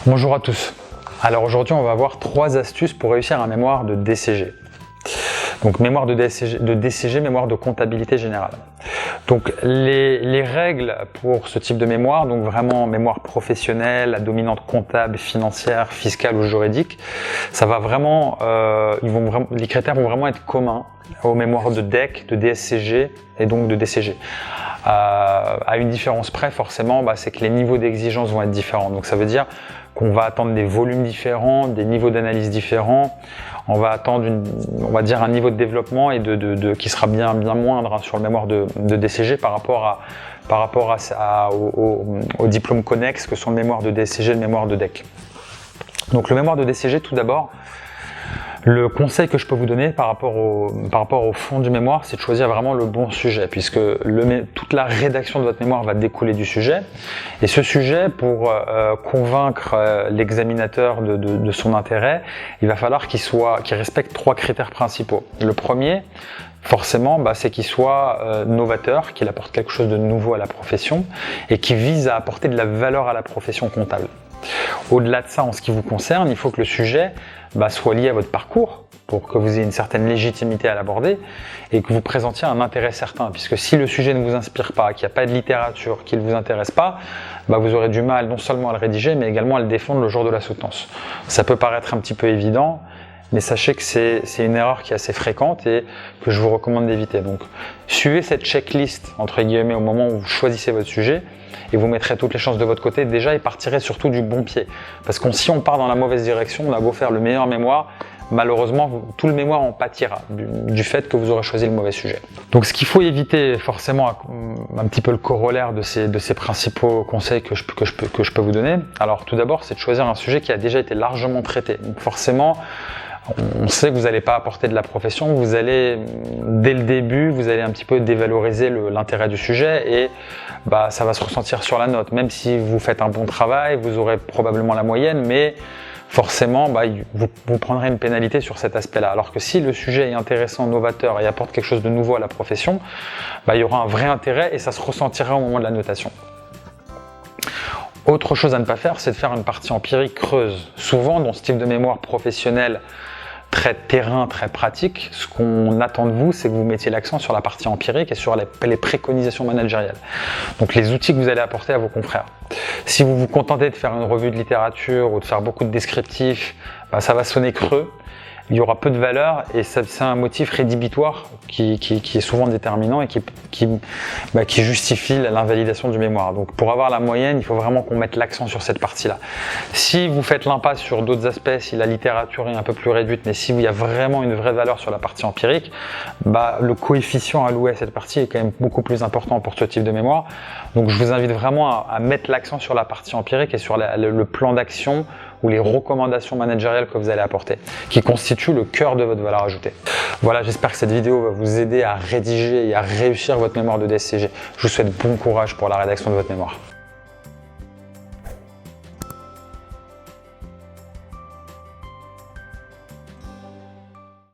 Bonjour à tous. Alors aujourd'hui, on va voir 3 astuces pour réussir un mémoire de DCG. Donc mémoire de DCG, mémoire de comptabilité générale. Donc les règles pour ce type de mémoire, donc vraiment mémoire professionnelle, à dominante comptable, financière, fiscale ou juridique, ça va vraiment, les critères vont vraiment être communs aux mémoires de DEC, de DSCG et donc de DCG. À une différence près, forcément, c'est que les niveaux d'exigence vont être différents. Donc ça veut dire qu'on va attendre des volumes différents, des niveaux d'analyse différents. On va attendre un niveau de développement et qui sera bien moindre sur le mémoire de DCG par rapport au diplôme connexe que sont le mémoire de DCG et le mémoire de DEC. Donc le mémoire de DCG, tout d'abord, le conseil que je peux vous donner par rapport au fond du mémoire, c'est de choisir vraiment le bon sujet, puisque toute la rédaction de votre mémoire va découler du sujet. Et ce sujet, pour convaincre l'examinateur de son intérêt, il va falloir qu'il respecte 3 critères principaux. Le premier, forcément, c'est qu'il soit novateur, qu'il apporte quelque chose de nouveau à la profession et qui vise à apporter de la valeur à la profession comptable. Au-delà de ça, en ce qui vous concerne, il faut que le sujet soit lié à votre parcours pour que vous ayez une certaine légitimité à l'aborder et que vous présentiez un intérêt certain. Puisque si le sujet ne vous inspire pas, qu'il n'y a pas de littérature, qu'il ne vous intéresse pas, vous aurez du mal non seulement à le rédiger, mais également à le défendre le jour de la soutenance. Ça peut paraître un petit peu évident, mais sachez que c'est une erreur qui est assez fréquente et que je vous recommande d'éviter. Donc, suivez cette checklist, entre guillemets, au moment où vous choisissez votre sujet et vous mettrez toutes les chances de votre côté déjà et partirez surtout du bon pied. Parce que si on part dans la mauvaise direction, on a beau faire le meilleur mémoire, malheureusement, tout le mémoire en pâtira du fait que vous aurez choisi le mauvais sujet. Donc, ce qu'il faut éviter, forcément, un petit peu le corollaire de ces principaux conseils que je peux vous donner. Alors, tout d'abord, c'est de choisir un sujet qui a déjà été largement traité. Donc, forcément, on sait que vous n'allez pas apporter de la profession, vous allez, dès le début, vous allez un petit peu dévaloriser l'intérêt du sujet et ça va se ressentir sur la note. Même si vous faites un bon travail, vous aurez probablement la moyenne, mais forcément, vous prendrez une pénalité sur cet aspect-là. Alors que si le sujet est intéressant, novateur et apporte quelque chose de nouveau à la profession, il y aura un vrai intérêt et ça se ressentira au moment de la notation. Autre chose à ne pas faire, c'est de faire une partie empirique creuse. Souvent, dans ce type de mémoire professionnelle très terrain, très pratique, ce qu'on attend de vous, c'est que vous mettiez l'accent sur la partie empirique et sur les préconisations managériales. Donc les outils que vous allez apporter à vos confrères. Si vous vous contentez de faire une revue de littérature ou de faire beaucoup de descriptifs, ça va sonner creux. Il y aura peu de valeur et c'est un motif rédhibitoire qui est souvent déterminant et qui justifie l'invalidation du mémoire. Donc pour avoir la moyenne, il faut vraiment qu'on mette l'accent sur cette partie-là. Si vous faites l'impasse sur d'autres aspects, si la littérature est un peu plus réduite, mais s'il y a vraiment une vraie valeur sur la partie empirique, le coefficient alloué à cette partie est quand même beaucoup plus important pour ce type de mémoire. Donc je vous invite vraiment à mettre l'accent sur la partie empirique et sur le plan d'action ou les recommandations managériales que vous allez apporter, qui constituent le cœur de votre valeur ajoutée. Voilà, j'espère que cette vidéo va vous aider à rédiger et à réussir votre mémoire de DSCG. Je vous souhaite bon courage pour la rédaction de votre mémoire.